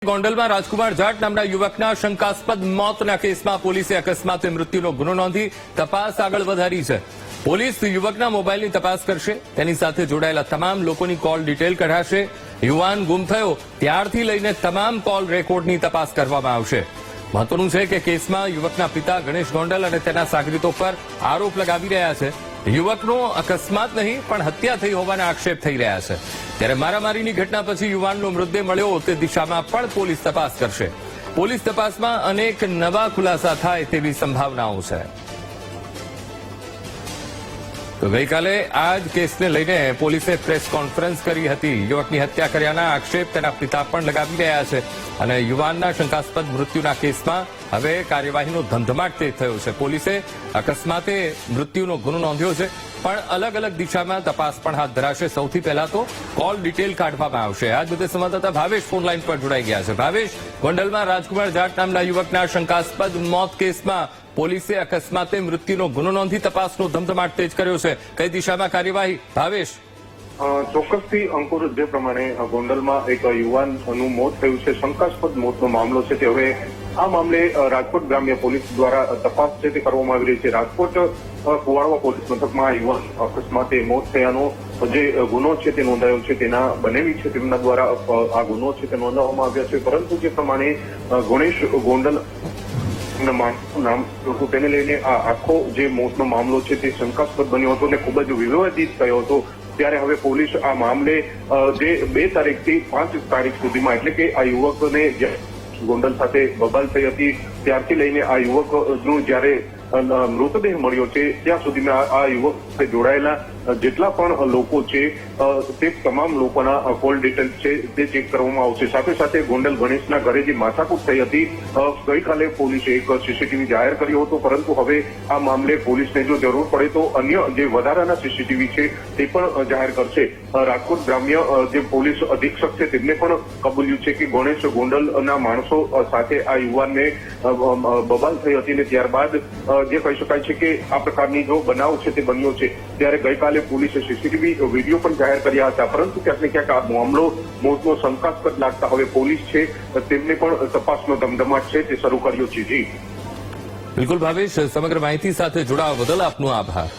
ગોંડલમાં રાજકુમાર જાટ નામના યુવકના શંકાસ્પદ મોતના કેસમાં પોલીસે અકસ્માતે મૃત્યુનો ગુનો નોંધી તપાસ આગળ વધારી છે। પોલીસ યુવકના મોબાઈલની તપાસ કરશે, તેની સાથે જોડાયેલા તમામ લોકોની કોલ ડિટેલ કઢાશે। યુવાન ગુમ થયો ત્યારથી લઈને તમામ કોલ રેકોર્ડની તપાસ કરવામાં આવશે। મહત્વનું છે કે કેસમાં યુવકના પિતા ગણેશ ગોંડલ અને તેના સાગરીતો પર આરોપ લગાવી રહ્યા છે। યુવકનો અકસ્માત નહીં પણ હત્યા થઈ હોવાના આક્ષેપ થઈ રહ્યા છે। ત્યારે મારામારીની ઘટના પછી યુવાનનો મૃતદેહ મળ્યો તે દિશામાં પણ પોલીસ તપાસ કરશે। પોલીસ તપાસમાં અનેક નવા ખુલાસા થાય તેવી સંભાવનાઓ છે। તો ગઈકાલે આ જ કેસને લઈને પોલીસે પ્રેસ કોન્ફરન્સ કરી હતી। યુવકની હત્યા કર્યાના આક્ષેપ તેના પિતા પણ લગાવી રહ્યા છે અને યુવાનના શંકાસ્પદ મૃત્યુના કેસમાં હવે કાર્યવાહીનો ધમધમાટ તેજ થયો છે। પોલીસે અકસ્માતે મૃત્યુનો ગુનો નોંધ્યો છે પણ અલગ અલગ દિશામાં તપાસ પણ હાથ ધરાશે। સૌથી પહેલા તો કોલ ડિટેલ કાઢવામાં આવશે। આ જ મુદ્દે સંવાદદાતા ભાવેશ ફોનલાઈન પર જોડાઈ ગયા છે। ભાવેશ, ગોંડલમાં રાજકુમાર જાટ નામના યુવકના શંકાસ્પદ મોત કેસમાં પોલીસે અકસ્માતે મૃત્યુનો ગુનો નોંધી તપાસનો ધમધમાટ તેજ કર્યો છે। કઈ દિશામાં કાર્યવાહી? ભાવેશ, ચોક્કસથી અંકુર, જે પ્રમાણે ગોંડલમાં એક યુવાનનું મોત થયું છે, શંકાસ્પદ મોતનો મામલો છે, તે હવે આ મામલે રાજકોટ ગ્રામ્ય પોલીસ દ્વારા તપાસ છે તે કરવામાં આવી રહી છે। રાજકોટ કુવાડવા પોલીસ મથકમાં યુવાન અકસ્માતે મોત થયાનો જે ગુનો છે તે નોંધાયો છે, તેના બનેવી છે તેમના દ્વારા આ ગુનો છે તે નોંધવામાં આવ્યા છે। પરંતુ જે પ્રમાણે ગણેશ ગોંડલ નામ તેને લઈને આ આખો જે મોતનો મામલો છે તે શંકાસ્પદ બન્યો હતો અને ખૂબ જ વિવાદિત થયો હતો। ત્યારે હવે પોલીસ આ મામલે જે 2 તારીખથી 5 તારીખ સુધીમાં, એટલે કે આ યુવકને ગોંડલ સાથે બબાલ થઈ હતી ત્યારથી લઈને આ યુવકનું જ્યારે મૃતદેહ મળ્યો છે ત્યાં સુધીમાં આ યુવક સાથે જોડાયેલા જેટલા પણ લોકો છે તે તમામ લોકોના કોલ ડિટેલ્સ છે તે ચેક કરવામાં આવશે। સાથે સાથે ગોંડલ ગણેશના ઘરે જે માથાકૂટ થઈ હતી, ગઈકાલે પોલીસે એક સીસીટીવી જાહેર કર્યો હતો, પરંતુ હવે આ મામલે પોલીસને જો જરૂર પડે તો અન્ય જે વધારાના સીસીટીવી છે તે પણ જાહેર કરશે। રાજકોટ ગ્રામ્ય જે પોલીસ અધિક્ષક છે તેમને પણ કબૂલ્યું છે કે ગણેશ ગોંડલના માણસો સાથે આ યુવાનને બબાલ થઈ હતી અને ત્યારબાદ જે કહી શકાય છે કે આ પ્રકારની જો બનાવ છે તે બન્યો છે। ત્યારે ગઈકાલે પોલીસે સીસીટીવી વિડીયો પણ જાહેર કર્યા હતા, પરંતુ ક્યાંક ને ક્યાંક આ મામલો મોતનો શંકાસ્પદ લાગતા હવે પોલીસ છે તેમને પણ તપાસનો ધમધમાટ છે તે શરૂ કર્યો છે। જી બિલકુલ ભાવેશ, સમગ્ર માહિતી સાથે જોડાવા બદલ આપનો આભાર।